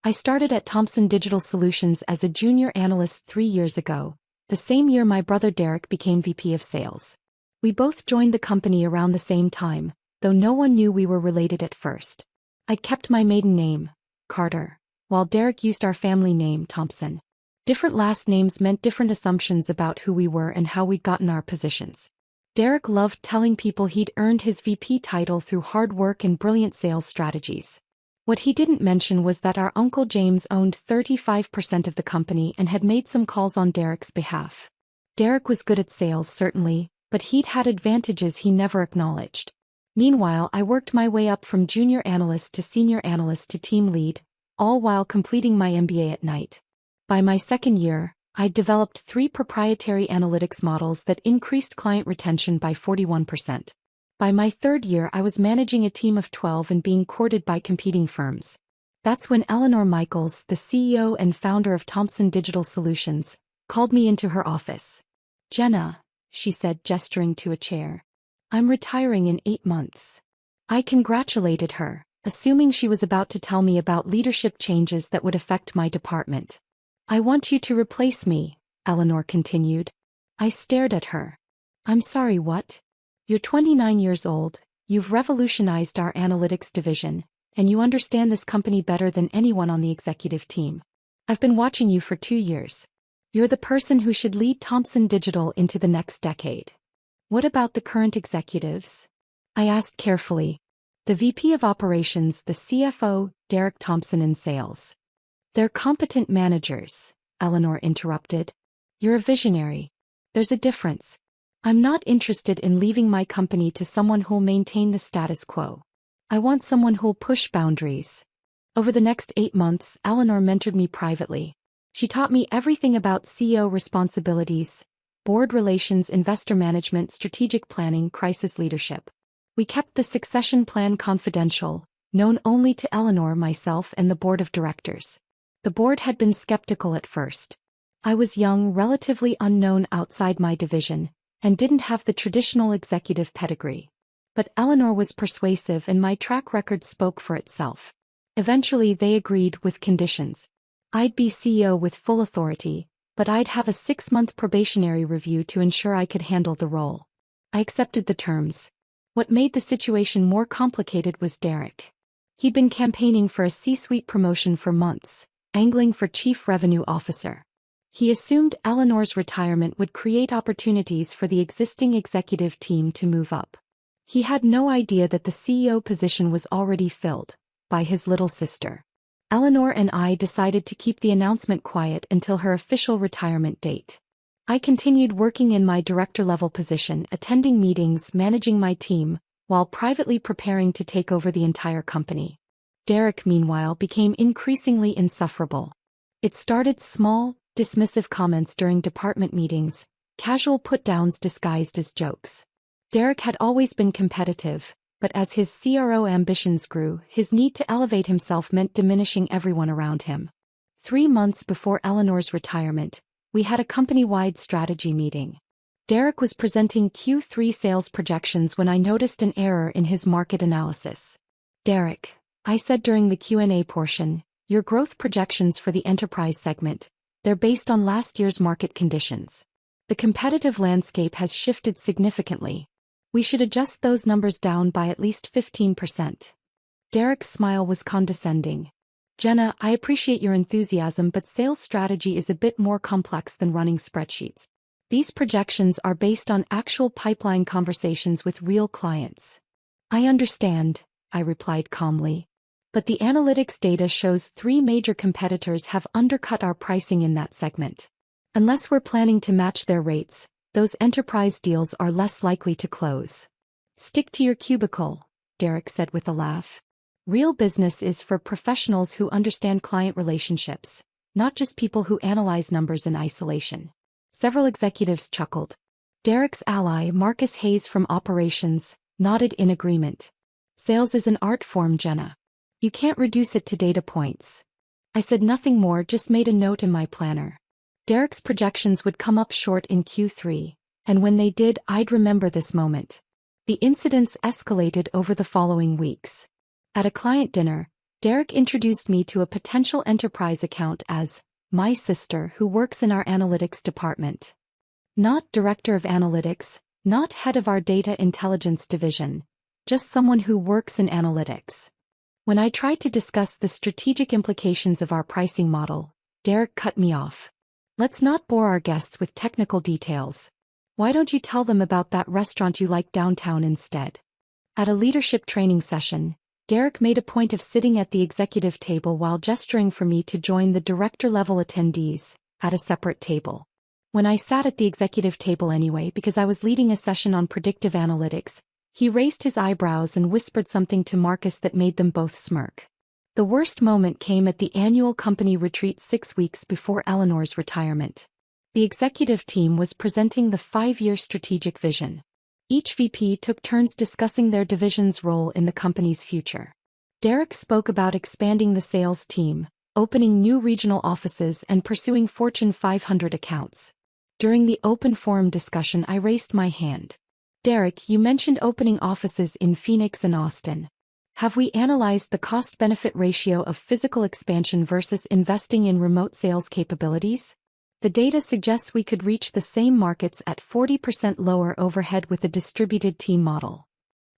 I started at Thomson Digital Solutions as a junior analyst 3 years ago, the same year my brother Derek became VP of Sales. We both joined the company around the same time, though no one knew we were related at first. I kept my maiden name, Carter, while Derek used our family name, Thompson. Different last names meant different assumptions about who we were and how we'd gotten our positions. Derek loved telling people he'd earned his VP title through hard work and brilliant sales strategies. What he didn't mention was that our Uncle James owned 35% of the company and had made some calls on Derek's behalf. Derek was good at sales, certainly, but he'd had advantages he never acknowledged. Meanwhile, I worked my way up from junior analyst to senior analyst to team lead, all while completing my MBA at night. By my second year, I'd developed 3 proprietary analytics models that increased client retention by 41%. By my third year, I was managing a team of 12 and being courted by competing firms. That's when Eleanor Michaels, the CEO and founder of Thomson Digital Solutions, called me into her office. "Jenna," she said, gesturing to a chair, "I'm retiring in 8 months." I congratulated her, assuming she was about to tell me about leadership changes that would affect my department. "I want you to replace me," Eleanor continued. I stared at her. "I'm sorry, what? You're 29 years old, you've revolutionized our analytics division, and you understand this company better than anyone on the executive team. I've been watching you for 2 years. You're the person who should lead Thomson Digital into the next decade. What about the current executives?" I asked carefully. "The VP of Operations, the CFO, Derek Thompson, and Sales." "They're competent managers," Eleanor interrupted. "You're a visionary. There's a difference. I'm not interested in leaving my company to someone who'll maintain the status quo. I want someone who'll push boundaries." Over the next 8 months, Eleanor mentored me privately. She taught me everything about CEO responsibilities, board relations, investor management, strategic planning, crisis leadership. We kept the succession plan confidential, known only to Eleanor, myself, and the board of directors. The board had been skeptical at first. I was young, relatively unknown outside my division, and didn't have the traditional executive pedigree. But Eleanor was persuasive and my track record spoke for itself. Eventually they agreed with conditions. I'd be CEO with full authority, but I'd have a 6-month probationary review to ensure I could handle the role. I accepted the terms. What made the situation more complicated was Derek. He'd been campaigning for a C-suite promotion for months, angling for Chief Revenue Officer. He assumed Eleanor's retirement would create opportunities for the existing executive team to move up. He had no idea that the CEO position was already filled by his little sister. Eleanor and I decided to keep the announcement quiet until her official retirement date. I continued working in my director-level position, attending meetings, managing my team, while privately preparing to take over the entire company. Derek, meanwhile, became increasingly insufferable. It started small, dismissive comments during department meetings, casual put-downs disguised as jokes. Derek had always been competitive, but as his CRO ambitions grew, his need to elevate himself meant diminishing everyone around him. 3 months before Eleanor's retirement, we had a company-wide strategy meeting. Derek was presenting Q3 sales projections when I noticed an error in his market analysis. "Derek," I said during the Q&A portion, "your growth projections for the enterprise segment, they're based on last year's market conditions. The competitive landscape has shifted significantly. We should adjust those numbers down by at least 15%. Derek's smile was condescending. "Jenna, I appreciate your enthusiasm, but sales strategy is a bit more complex than running spreadsheets. These projections are based on actual pipeline conversations with real clients." "I understand," I replied calmly. "But the analytics data shows 3 major competitors have undercut our pricing in that segment. Unless we're planning to match their rates, those enterprise deals are less likely to close." "Stick to your cubicle," Derek said with a laugh. "Real business is for professionals who understand client relationships, not just people who analyze numbers in isolation." Several executives chuckled. Derek's ally, Marcus Hayes from Operations, nodded in agreement. "Sales is an art form, Jenna. You can't reduce it to data points." I said nothing more, just made a note in my planner. Derek's projections would come up short in Q3, and when they did, I'd remember this moment. The incidents escalated over the following weeks. At a client dinner, Derek introduced me to a potential enterprise account as my sister who works in our analytics department. Not director of analytics, not head of our data intelligence division, just someone who works in analytics. When I tried to discuss the strategic implications of our pricing model, Derek cut me off. Let's not bore our guests with technical details. Why don't you tell them about that restaurant you like downtown instead? At a leadership training session, Derek made a point of sitting at the executive table while gesturing for me to join the director-level attendees at a separate table. When I sat at the executive table anyway because I was leading a session on predictive analytics, he raised his eyebrows and whispered something to Marcus that made them both smirk. The worst moment came at the annual company retreat 6 weeks before Eleanor's retirement. The executive team was presenting the 5-year strategic vision. Each VP took turns discussing their division's role in the company's future. Derek spoke about expanding the sales team, opening new regional offices and pursuing Fortune 500 accounts. During the open forum discussion I raised my hand. Derek, you mentioned opening offices in Phoenix and Austin. Have we analyzed the cost-benefit ratio of physical expansion versus investing in remote sales capabilities? The data suggests we could reach the same markets at 40% lower overhead with a distributed team model.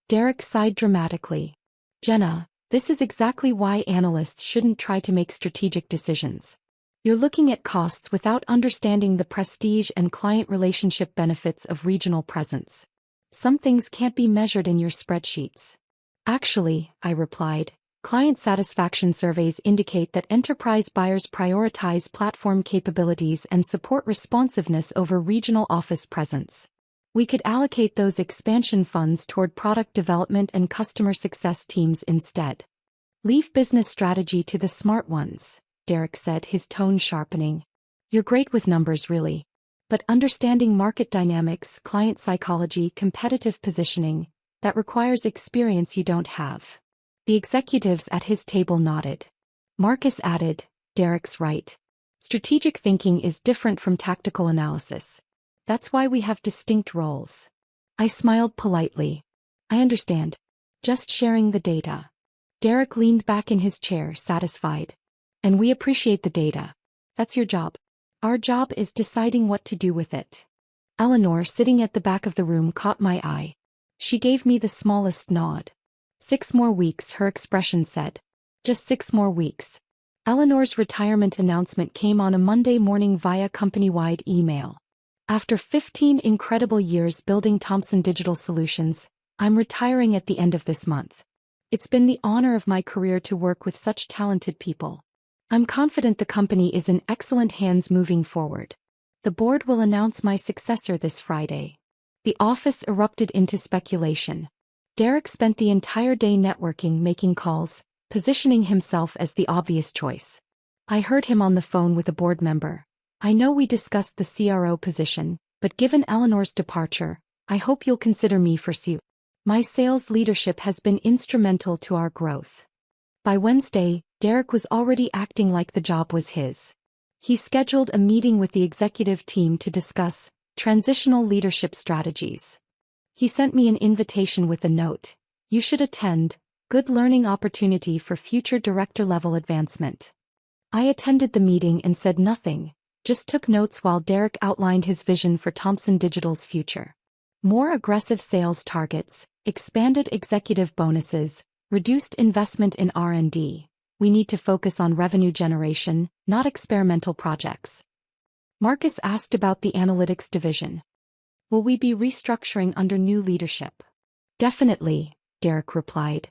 Derek sighed dramatically. Jenna, this is exactly why analysts shouldn't try to make strategic decisions. You're looking at costs without understanding the prestige and client relationship benefits of regional presence. Some things can't be measured in your spreadsheets. Actually, I replied, client satisfaction surveys indicate that enterprise buyers prioritize platform capabilities and support responsiveness over regional office presence. We could allocate those expansion funds toward product development and customer success teams instead. Leave business strategy to the smart ones, Derek said, his tone sharpening. You're great with numbers, really. But understanding market dynamics, client psychology, competitive positioning, that requires experience you don't have. The executives at his table nodded. Marcus added, Derek's right. Strategic thinking is different from tactical analysis. That's why we have distinct roles. I smiled politely. I understand. Just sharing the data. Derek leaned back in his chair, satisfied. And we appreciate the data. That's your job. Our job is deciding what to do with it. Eleanor, sitting at the back of the room, caught my eye. She gave me the smallest nod. 6 more weeks, her expression said. Just 6 more weeks. Eleanor's retirement announcement came on a Monday morning via company-wide email. After 15 incredible years building Thomson Digital Solutions, I'm retiring at the end of this month. It's been the honor of my career to work with such talented people. I'm confident the company is in excellent hands moving forward. The board will announce my successor this Friday. The office erupted into speculation. Derek spent the entire day networking, making calls, positioning himself as the obvious choice. I heard him on the phone with a board member. I know we discussed the CRO position, but given Eleanor's departure, I hope you'll consider me for COO. My sales leadership has been instrumental to our growth. By Wednesday, Derek was already acting like the job was his. He scheduled a meeting with the executive team to discuss transitional leadership strategies. He sent me an invitation with a note. You should attend. Good learning opportunity for future director-level advancement. I attended the meeting and said nothing, just took notes while Derek outlined his vision for Thomson Digital's future. More aggressive sales targets, expanded executive bonuses, reduced investment in R&D. We need to focus on revenue generation, not experimental projects. Marcus asked about the analytics division. Will we be restructuring under new leadership? Definitely, Derek replied.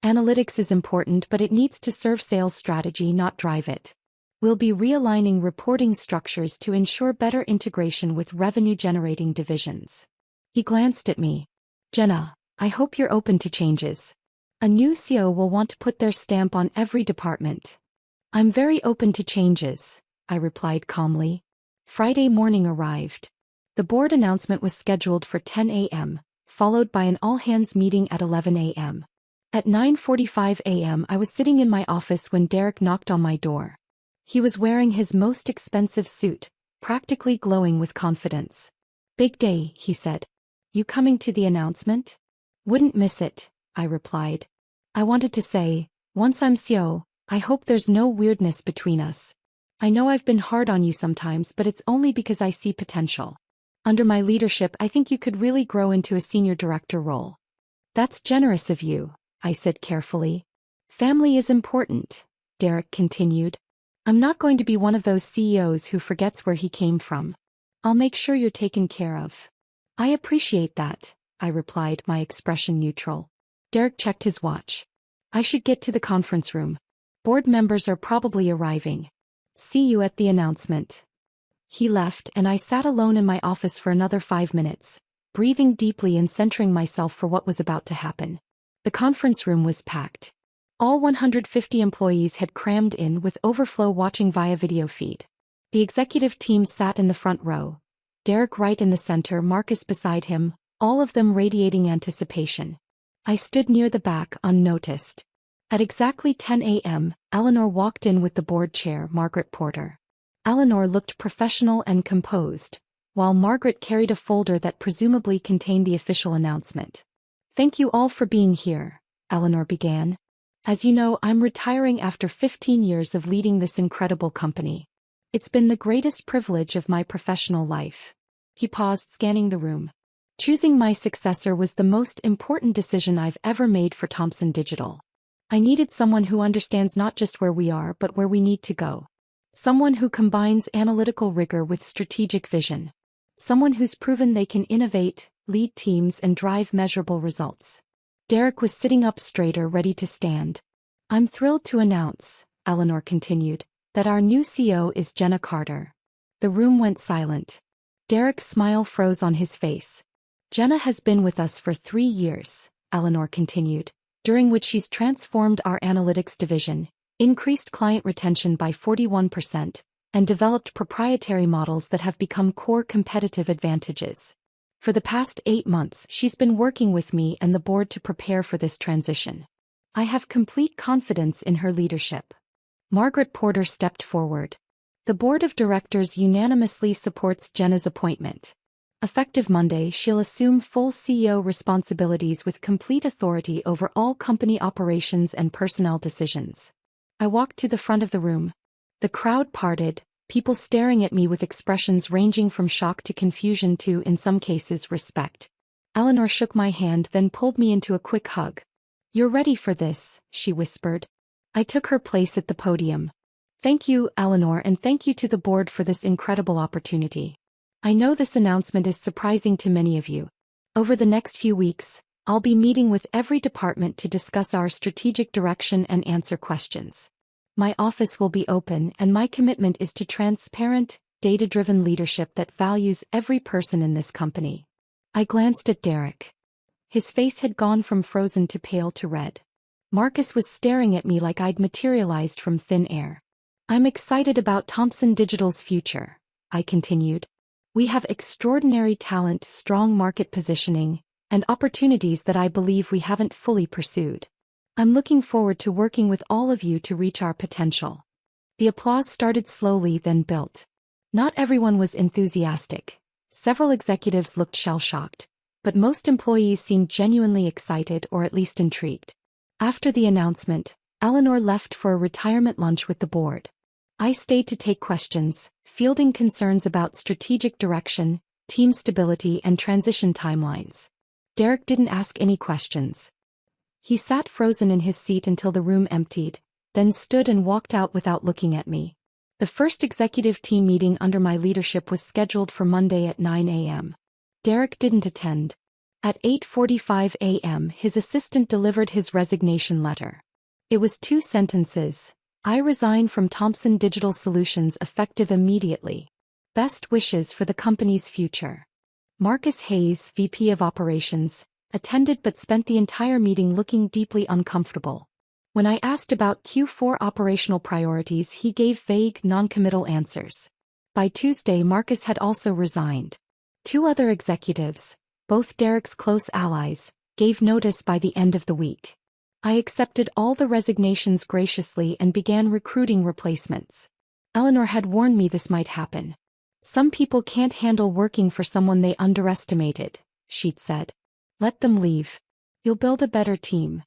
Analytics is important, but it needs to serve sales strategy, not drive it. We'll be realigning reporting structures to ensure better integration with revenue-generating divisions. He glanced at me. Jenna, I hope you're open to changes. A new CEO will want to put their stamp on every department. I'm very open to changes, I replied calmly. Friday morning arrived. The board announcement was scheduled for 10 a.m., followed by an all-hands meeting at 11 a.m. At 9:45 a.m. I was sitting in my office when Derek knocked on my door. He was wearing his most expensive suit, practically glowing with confidence. Big day, he said. You coming to the announcement? Wouldn't miss it, I replied. I wanted to say, Once I'm CEO, I hope there's no weirdness between us. I know I've been hard on you sometimes, but it's only because I see potential. Under my leadership, I think you could really grow into a senior director role. That's generous of you, I said carefully. Family is important, Derek continued. I'm not going to be one of those CEOs who forgets where he came from. I'll make sure you're taken care of. I appreciate that, I replied, my expression neutral. Derek checked his watch. I should get to the conference room. Board members are probably arriving. See you at the announcement. He left and I sat alone in my office for another 5 minutes, breathing deeply and centering myself for what was about to happen. The conference room was packed. All 150 employees had crammed in, with overflow watching via video feed. The executive team sat in the front row. Derek right in the center, Marcus beside him, all of them radiating anticipation. I stood near the back, unnoticed. At exactly 10 a.m., Eleanor walked in with the board chair, Margaret Porter. Eleanor looked professional and composed, while Margaret carried a folder that presumably contained the official announcement. Thank you all for being here, Eleanor began. As you know, I'm retiring after 15 years of leading this incredible company. It's been the greatest privilege of my professional life. He paused, scanning the room. Choosing my successor was the most important decision I've ever made for Thomson Digital. I needed someone who understands not just where we are but where we need to go. Someone who combines analytical rigor with strategic vision. Someone who's proven they can innovate, lead teams, and drive measurable results. Derek was sitting up straighter, ready to stand. I'm thrilled to announce, Eleanor continued, that our new CEO is Jenna Carter. The room went silent. Derek's smile froze on his face. Jenna has been with us for 3 years, Eleanor continued, during which she's transformed our analytics division, increased client retention by 41%, and developed proprietary models that have become core competitive advantages. For the past 8 months, she's been working with me and the board to prepare for this transition. I have complete confidence in her leadership. Margaret Porter stepped forward. The board of directors unanimously supports Jenna's appointment. Effective Monday, she'll assume full CEO responsibilities with complete authority over all company operations and personnel decisions. I walked to the front of the room. The crowd parted, people staring at me with expressions ranging from shock to confusion to, in some cases, respect. Eleanor shook my hand, then pulled me into a quick hug. You're ready for this, she whispered. I took her place at the podium. Thank you, Eleanor, and thank you to the board for this incredible opportunity. I know this announcement is surprising to many of you. Over the next few weeks, I'll be meeting with every department to discuss our strategic direction and answer questions. My office will be open, and my commitment is to transparent, data-driven leadership that values every person in this company. I glanced at Derek. His face had gone from frozen to pale to red. Marcus was staring at me like I'd materialized from thin air. I'm excited about Thomson Digital's future, I continued. We have extraordinary talent, strong market positioning, and opportunities that I believe we haven't fully pursued. I'm looking forward to working with all of you to reach our potential. The applause started slowly, then built. Not everyone was enthusiastic. Several executives looked shell-shocked, but most employees seemed genuinely excited, or at least intrigued. After the announcement, Eleanor left for a retirement lunch with the board. I stayed to take questions, fielding concerns about strategic direction, team stability, and transition timelines. Derek didn't ask any questions. He sat frozen in his seat until the room emptied, then stood and walked out without looking at me. The first executive team meeting under my leadership was scheduled for Monday at 9 a.m. Derek didn't attend. At 8:45 a.m., his assistant delivered his resignation letter. It was 2 sentences. I resign from Thomson Digital Solutions effective immediately. Best wishes for the company's future. Marcus Hayes, VP of Operations, attended but spent the entire meeting looking deeply uncomfortable. When I asked about Q4 operational priorities, he gave vague, non-committal answers. By Tuesday, Marcus had also resigned. 2 other executives, both Derek's close allies, gave notice by the end of the week. I accepted all the resignations graciously and began recruiting replacements. Eleanor had warned me this might happen. Some people can't handle working for someone they underestimated, she'd said. Let them leave. You'll build a better team.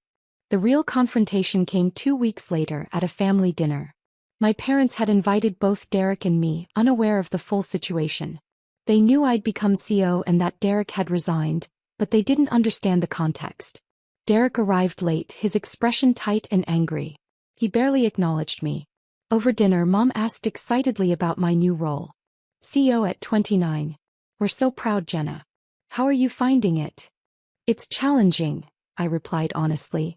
The real confrontation came 2 weeks later at a family dinner. My parents had invited both Derek and me, unaware of the full situation. They knew I'd become CEO and that Derek had resigned, but they didn't understand the context. Derek arrived late, his expression tight and angry. He barely acknowledged me. Over dinner, Mom asked excitedly about my new role. CEO at 29. We're so proud, Jenna. How are you finding it? It's challenging, I replied honestly.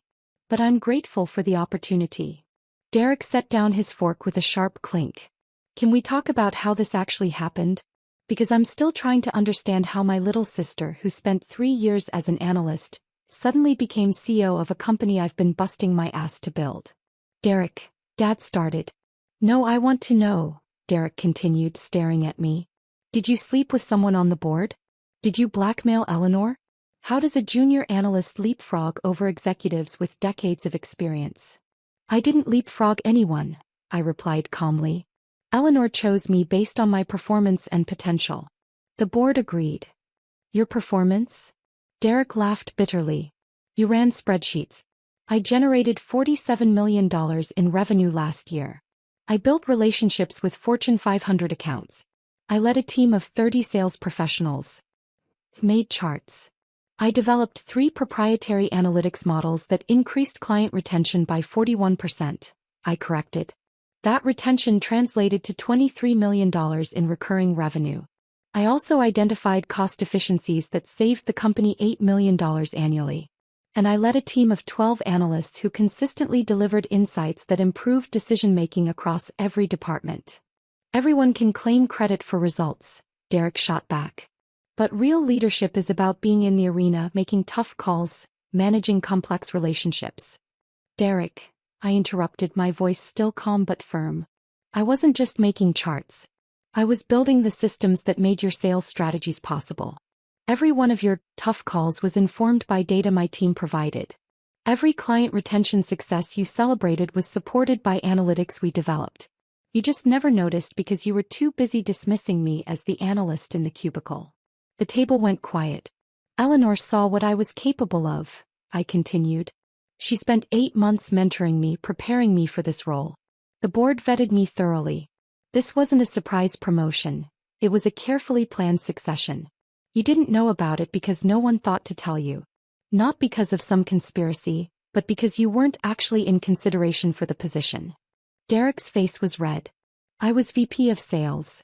But I'm grateful for the opportunity. Derek set down his fork with a sharp clink. Can we talk about how this actually happened? Because I'm still trying to understand how my little sister, who spent 3 years as an analyst, suddenly became CEO of a company I've been busting my ass to build. Derek, Dad started. No, I want to know, Derek continued, staring at me. Did you sleep with someone on the board? Did you blackmail Eleanor? How does a junior analyst leapfrog over executives with decades of experience? I didn't leapfrog anyone, I replied calmly. Eleanor chose me based on my performance and potential. The board agreed. Your performance? Derek laughed bitterly. You ran spreadsheets. I generated $47 million in revenue last year. I built relationships with Fortune 500 accounts. I led a team of 30 sales professionals. Made charts. I developed 3 proprietary analytics models that increased client retention by 41%, I corrected. That retention translated to $23 million in recurring revenue. I also identified cost efficiencies that saved the company $8 million annually. And I led a team of 12 analysts who consistently delivered insights that improved decision-making across every department. Everyone can claim credit for results, Derek shot back. But real leadership is about being in the arena, making tough calls, managing complex relationships. Derek, I interrupted, my voice still calm but firm. I wasn't just making charts. I was building the systems that made your sales strategies possible. Every one of your tough calls was informed by data my team provided. Every client retention success you celebrated was supported by analytics we developed. You just never noticed because you were too busy dismissing me as the analyst in the cubicle. The table went quiet. Eleanor saw what I was capable of, I continued. She spent 8 months mentoring me, preparing me for this role. The board vetted me thoroughly. This wasn't a surprise promotion. It was a carefully planned succession. You didn't know about it because no one thought to tell you. Not because of some conspiracy, but because you weren't actually in consideration for the position. Derek's face was red. I was VP of sales.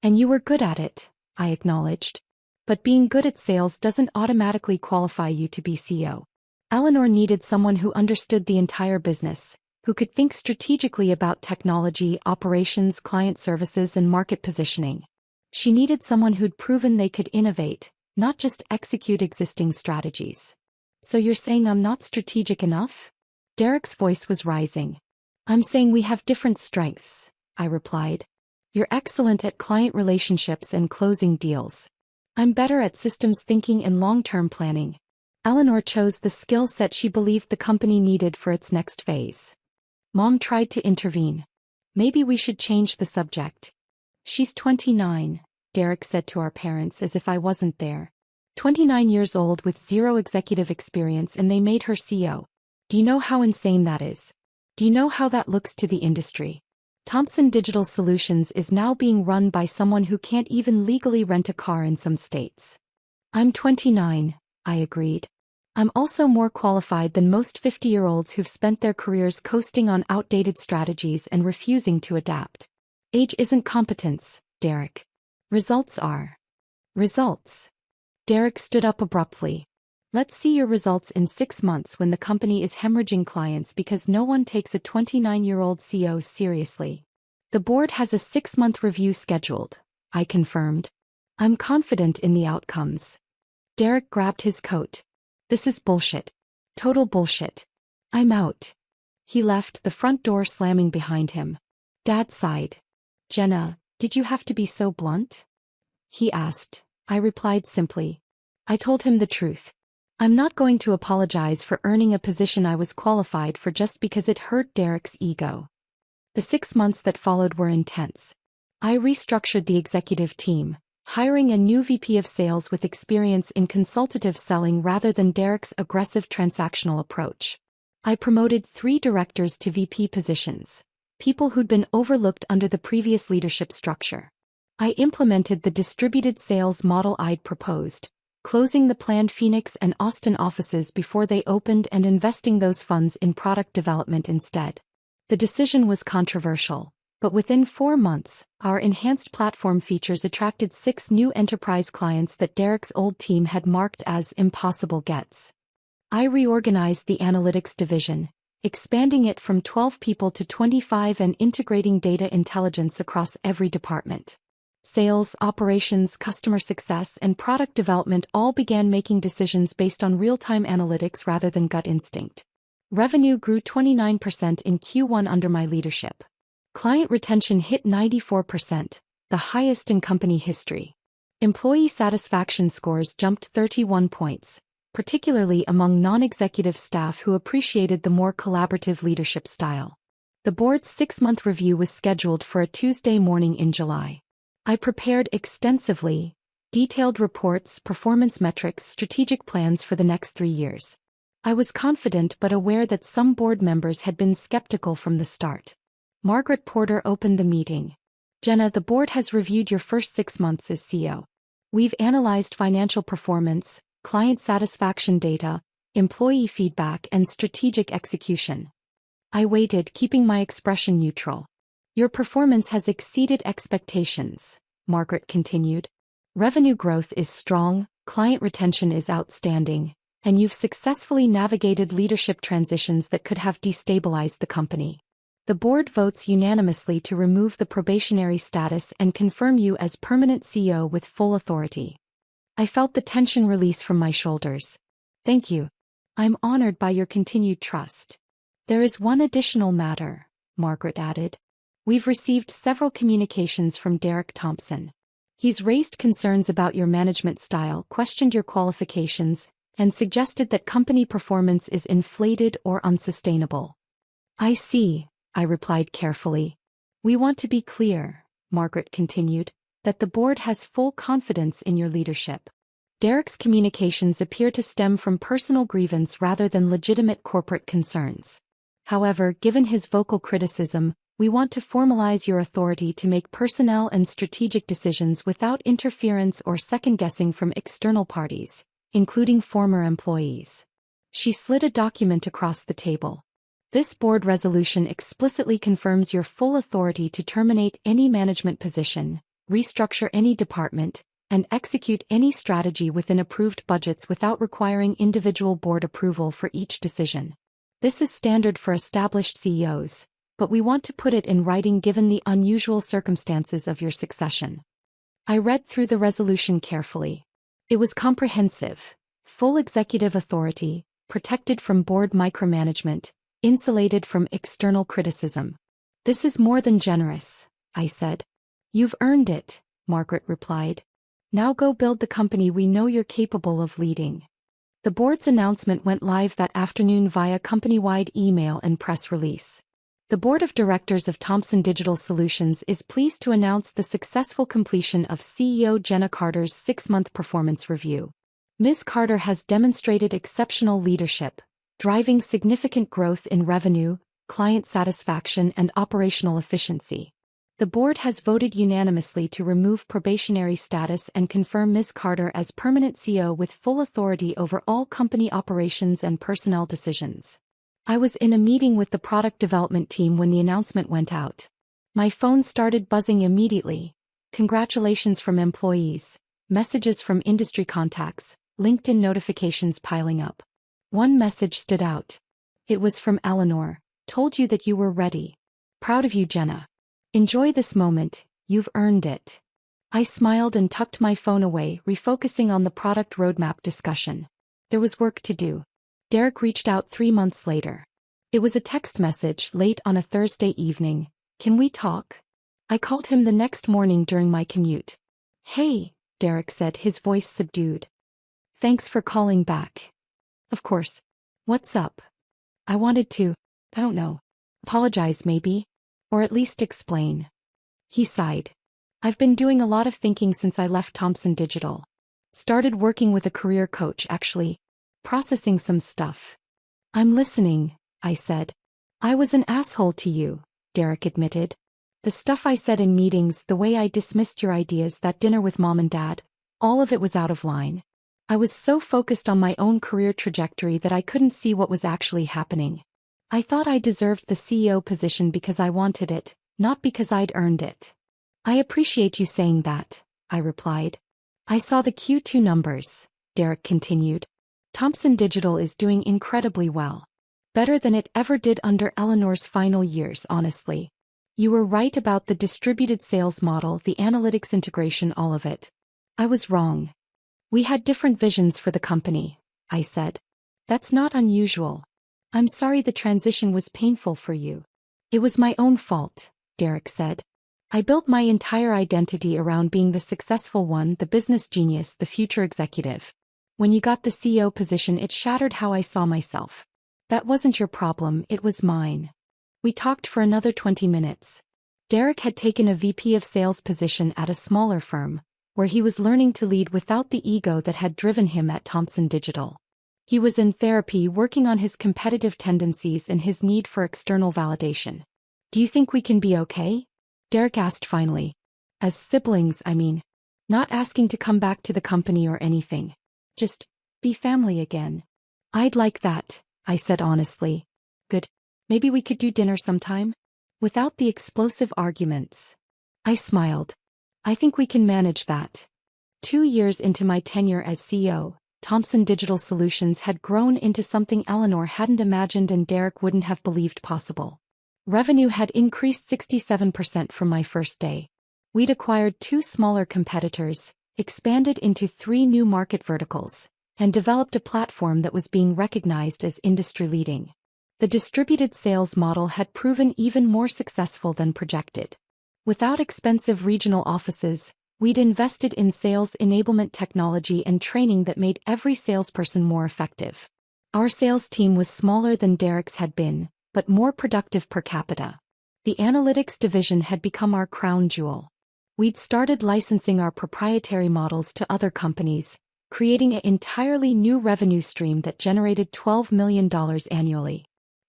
And you were good at it, I acknowledged. But being good at sales doesn't automatically qualify you to be CEO. Eleanor needed someone who understood the entire business, who could think strategically about technology, operations, client services, and market positioning. She needed someone who'd proven they could innovate, not just execute existing strategies. So you're saying I'm not strategic enough? Derek's voice was rising. I'm saying we have different strengths, I replied. You're excellent at client relationships and closing deals. I'm better at systems thinking and long-term planning. Eleanor chose the skill set she believed the company needed for its next phase. Mom tried to intervene. Maybe we should change the subject. She's 29, Derek said to our parents as if I wasn't there. 29 years old with 0 executive experience and they made her CEO. Do you know how insane that is? Do you know how that looks to the industry? Thomson Digital Solutions is now being run by someone who can't even legally rent a car in some states. I'm 29, I agreed. I'm also more qualified than most 50-year-olds who've spent their careers coasting on outdated strategies and refusing to adapt. Age isn't competence, Derek. Results are. Results. Derek stood up abruptly. Let's see your results in 6 months when the company is hemorrhaging clients because no one takes a 29-year-old CEO seriously. The board has a 6-month review scheduled, I confirmed. I'm confident in the outcomes. Derek grabbed his coat. This is bullshit. Total bullshit. I'm out. He left, the front door slamming behind him. Dad sighed. Jenna, did you have to be so blunt? He asked. I replied simply. I told him the truth. I'm not going to apologize for earning a position I was qualified for just because it hurt Derek's ego. The 6 months that followed were intense. I restructured the executive team, hiring a new VP of sales with experience in consultative selling rather than Derek's aggressive transactional approach. I promoted 3 directors to VP positions, people who'd been overlooked under the previous leadership structure. I implemented the distributed sales model I'd proposed, closing the planned Phoenix and Austin offices before they opened and investing those funds in product development instead. The decision was controversial, but within 4 months, our enhanced platform features attracted 6 new enterprise clients that Derek's old team had marked as impossible gets. I reorganized the analytics division, expanding it from 12 people to 25 and integrating data intelligence across every department. Sales, operations, customer success, and product development all began making decisions based on real-time analytics rather than gut instinct. Revenue grew 29% in Q1 under my leadership. Client retention hit 94%, the highest in company history. Employee satisfaction scores jumped 31 points, particularly among non-executive staff who appreciated the more collaborative leadership style. The board's 6-month review was scheduled for a Tuesday morning in July. I prepared extensively, detailed reports, performance metrics, strategic plans for the next 3 years. I was confident but aware that some board members had been skeptical from the start. Margaret Porter opened the meeting. "Jenna, the board has reviewed your first 6 months as CEO. We've analyzed financial performance, client satisfaction data, employee feedback, and strategic execution." I waited, keeping my expression neutral. "Your performance has exceeded expectations," Margaret continued. "Revenue growth is strong, client retention is outstanding, and you've successfully navigated leadership transitions that could have destabilized the company. The board votes unanimously to remove the probationary status and confirm you as permanent CEO with full authority." I felt the tension release from my shoulders. "Thank you. I'm honored by your continued trust." "There is one additional matter," Margaret added. "We've received several communications from Derek Thompson. He's raised concerns about your management style, questioned your qualifications, and suggested that company performance is inflated or unsustainable." "I see," I replied carefully. "We want to be clear," Margaret continued, "that the board has full confidence in your leadership. Derek's communications appear to stem from personal grievance rather than legitimate corporate concerns. However, given his vocal criticism, we want to formalize your authority to make personnel and strategic decisions without interference or second-guessing from external parties, including former employees." She slid a document across the table. "This board resolution explicitly confirms your full authority to terminate any management position, restructure any department, and execute any strategy within approved budgets without requiring individual board approval for each decision. This is standard for established CEOs, but we want to put it in writing given the unusual circumstances of your succession." I read through the resolution carefully. It was comprehensive: full executive authority, protected from board micromanagement, insulated from external criticism. "This is more than generous," I said. "You've earned it," Margaret replied. "Now go build the company we know you're capable of leading." The board's announcement went live that afternoon via company-wide email and press release. The board of directors of Thomson Digital Solutions is pleased to announce the successful completion of CEO Jenna Carter's 6-month performance review. Ms. Carter has demonstrated exceptional leadership, driving significant growth in revenue, client satisfaction, and operational efficiency. The board has voted unanimously to remove probationary status and confirm Ms. Carter as permanent CEO with full authority over all company operations and personnel decisions. I was in a meeting with the product development team when the announcement went out. My phone started buzzing immediately. Congratulations from employees, messages from industry contacts, LinkedIn notifications piling up. One message stood out. It was from Eleanor. "Told you that you were ready. Proud of you, Jenna. Enjoy this moment, you've earned it." I smiled and tucked my phone away, refocusing on the product roadmap discussion. There was work to do. Derek reached out 3 months later. It was a text message late on a Thursday evening. "Can we talk?" I called him the next morning during my commute. "Hey," Derek said, his voice subdued. "Thanks for calling back." "Of course. What's up?" I wanted to, apologize maybe, or at least explain. He sighed. "I've been doing a lot of thinking since I left Thomson Digital. Started working with a career coach actually. Processing some stuff." "I'm listening," I said. I was an asshole to you, Derek admitted. The stuff I said in meetings, the way I dismissed your ideas, that dinner with Mom and Dad, all of it was out of line. I was so focused on my own career trajectory that I couldn't see what was actually happening. I thought I deserved the CEO position because I wanted it, not because I'd earned it. I appreciate you saying that, I replied. I saw the Q2 numbers, Derek continued. Thomson Digital is doing incredibly well. Better than it ever did under Eleanor's final years, honestly. You were right about the distributed sales model, the analytics integration, all of it. I was wrong. We had different visions for the company, I said. That's not unusual. I'm sorry the transition was painful for you. It was my own fault, Derek said. I built my entire identity around being the successful one, the business genius, the future executive. When you got the CEO position, it shattered how I saw myself. That wasn't your problem, it was mine. We talked for another 20 minutes. Derek had taken a VP of sales position at a smaller firm, where he was learning to lead without the ego that had driven him at Thomson Digital. He was in therapy, working on his competitive tendencies and his need for external validation. Do you think we can be okay? Derek asked finally. As siblings, I mean. Not asking to come back to the company or anything. Just be family again. I'd like that, I said honestly. Good. Maybe we could do dinner sometime? Without the explosive arguments. I smiled. I think we can manage that. 2 years into my tenure as CEO, Thomson Digital Solutions had grown into something Eleanor hadn't imagined and Derek wouldn't have believed possible. Revenue had increased 67% from my first day. We'd acquired 2 smaller competitors, expanded into 3 new market verticals, and developed a platform that was being recognized as industry-leading. The distributed sales model had proven even more successful than projected. Without expensive regional offices, we'd invested in sales enablement technology and training that made every salesperson more effective. Our sales team was smaller than Derek's had been, but more productive per capita. The analytics division had become our crown jewel. We'd started licensing our proprietary models to other companies, creating an entirely new revenue stream that generated $12 million annually.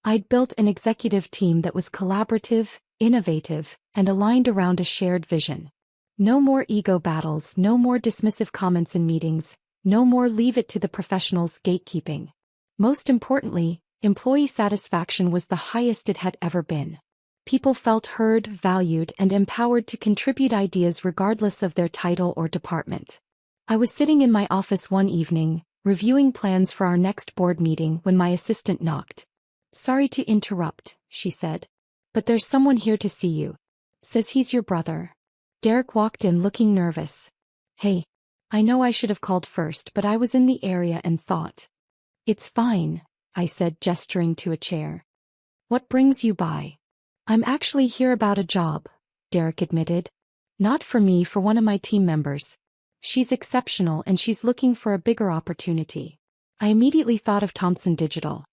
I'd built an executive team that was collaborative, innovative, and aligned around a shared vision. No more ego battles, no more dismissive comments in meetings, no more leave it to the professionals gatekeeping. Most importantly, employee satisfaction was the highest it had ever been. People felt heard, valued, and empowered to contribute ideas regardless of their title or department. I was sitting in my office one evening, reviewing plans for our next board meeting when my assistant knocked. Sorry to interrupt, she said. But there's someone here to see you. Says he's your brother. Derek walked in looking nervous. Hey, I know I should have called first, but I was in the area and thought. It's fine, I said, gesturing to a chair. What brings you by? I'm actually here about a job, Derek admitted. Not for me, for one of my team members. She's exceptional and she's looking for a bigger opportunity. I immediately thought of Thomson Digital.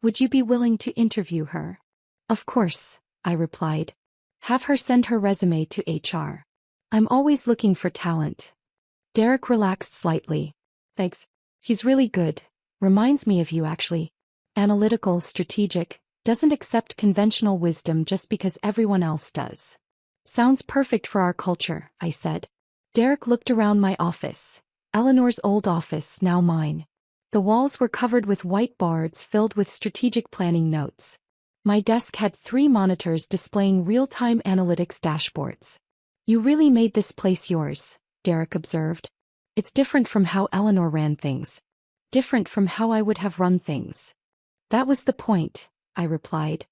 Would you be willing to interview her? Of course, I replied. Have her send her resume to HR. I'm always looking for talent. Derek relaxed slightly. Thanks. He's really good. Reminds me of you, actually. Analytical, strategic, doesn't accept conventional wisdom just because everyone else does. Sounds perfect for our culture, I said. Derek looked around my office. Eleanor's old office, now mine. The walls were covered with whiteboards filled with strategic planning notes. My desk had 3 monitors displaying real-time analytics dashboards. You really made this place yours, Derek observed. It's different from how Eleanor ran things. Different from how I would have run things. That was the point, I replied.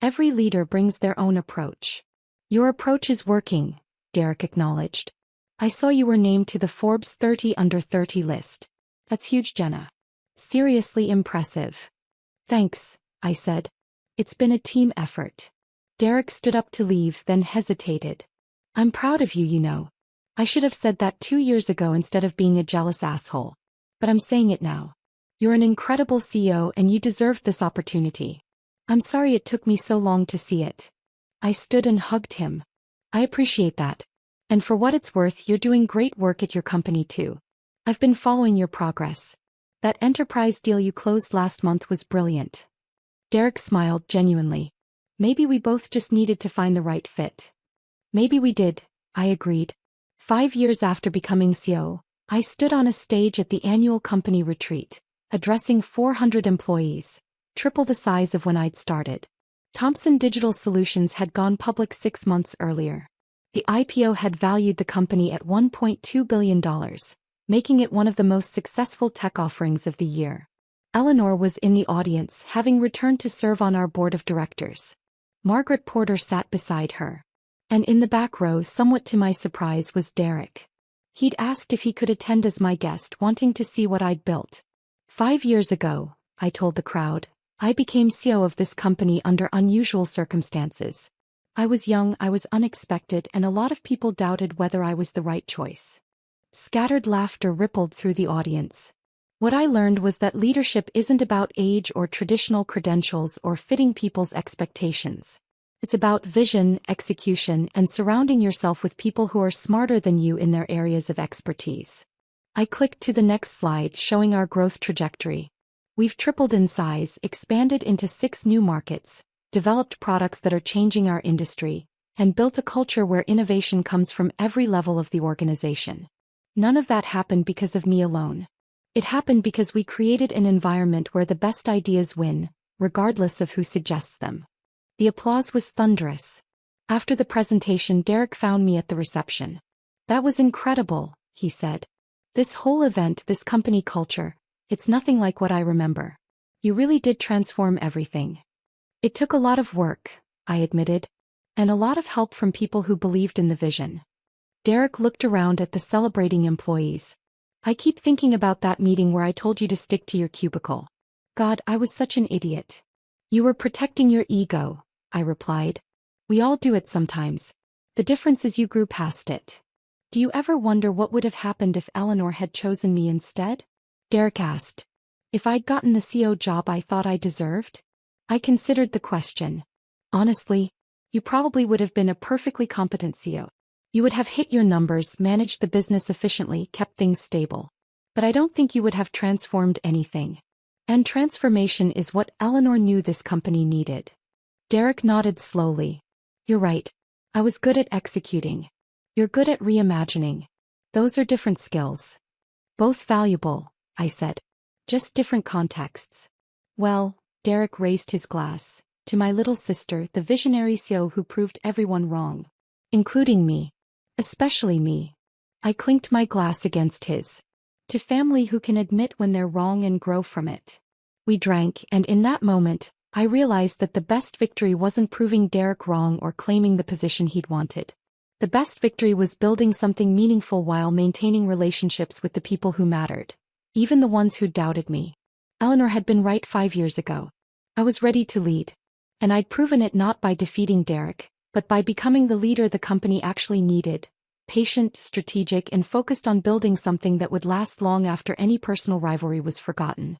Every leader brings their own approach. Your approach is working, Derek acknowledged. I saw you were named to the Forbes 30 Under 30 list. That's huge, Jenna. Seriously impressive. Thanks, I said. It's been a team effort. Derek stood up to leave, then hesitated. I'm proud of you, you know. I should have said that 2 years ago instead of being a jealous asshole. But I'm saying it now. You're an incredible CEO and you deserved this opportunity. I'm sorry it took me so long to see it. I stood and hugged him. I appreciate that. And for what it's worth, you're doing great work at your company too. I've been following your progress. That enterprise deal you closed last month was brilliant. Derek smiled genuinely. Maybe we both just needed to find the right fit. Maybe we did, I agreed. 5 years after becoming CEO, I stood on a stage at the annual company retreat, addressing 400 employees, triple the size of when I'd started. Thomson Digital Solutions had gone public 6 months earlier. The IPO had valued the company at $1.2 billion, making it one of the most successful tech offerings of the year. Eleanor was in the audience, having returned to serve on our board of directors. Margaret Porter sat beside her. And in the back row, somewhat to my surprise, was Derek. He'd asked if he could attend as my guest, wanting to see what I'd built. 5 years ago, I told the crowd, I became CEO of this company under unusual circumstances. I was young, I was unexpected, and a lot of people doubted whether I was the right choice. Scattered laughter rippled through the audience. What I learned was that leadership isn't about age or traditional credentials or fitting people's expectations. It's about vision, execution, and surrounding yourself with people who are smarter than you in their areas of expertise. I clicked to the next slide, showing our growth trajectory. We've tripled in size, expanded into 6 new markets, developed products that are changing our industry, and built a culture where innovation comes from every level of the organization. None of that happened because of me alone. It happened because we created an environment where the best ideas win, regardless of who suggests them. The applause was thunderous. After the presentation, Derek found me at the reception. That was incredible, he said. This whole event, this company culture, it's nothing like what I remember. You really did transform everything. It took a lot of work, I admitted, and a lot of help from people who believed in the vision. Derek looked around at the celebrating employees. I keep thinking about that meeting where I told you to stick to your cubicle. God, I was such an idiot. You were protecting your ego, I replied. We all do it sometimes. The difference is you grew past it. Do you ever wonder what would have happened if Eleanor had chosen me instead? Derek asked. If I'd gotten the CEO job I thought I deserved? I considered the question. Honestly, you probably would have been a perfectly competent CEO. You would have hit your numbers, managed the business efficiently, kept things stable. But I don't think you would have transformed anything. And transformation is what Eleanor knew this company needed. Derek nodded slowly. You're right. I was good at executing. You're good at reimagining. Those are different skills. Both valuable, I said. Just different contexts. Well, Derek raised his glass. To my little sister, the visionary CEO who proved everyone wrong. Including me. Especially me. I clinked my glass against his. To family who can admit when they're wrong and grow from it. We drank, and in that moment, I realized that the best victory wasn't proving Derek wrong or claiming the position he'd wanted. The best victory was building something meaningful while maintaining relationships with the people who mattered. Even the ones who doubted me. Eleanor had been right 5 years ago. I was ready to lead. And I'd proven it not by defeating Derek, but by becoming the leader the company actually needed. Patient, strategic, and focused on building something that would last long after any personal rivalry was forgotten.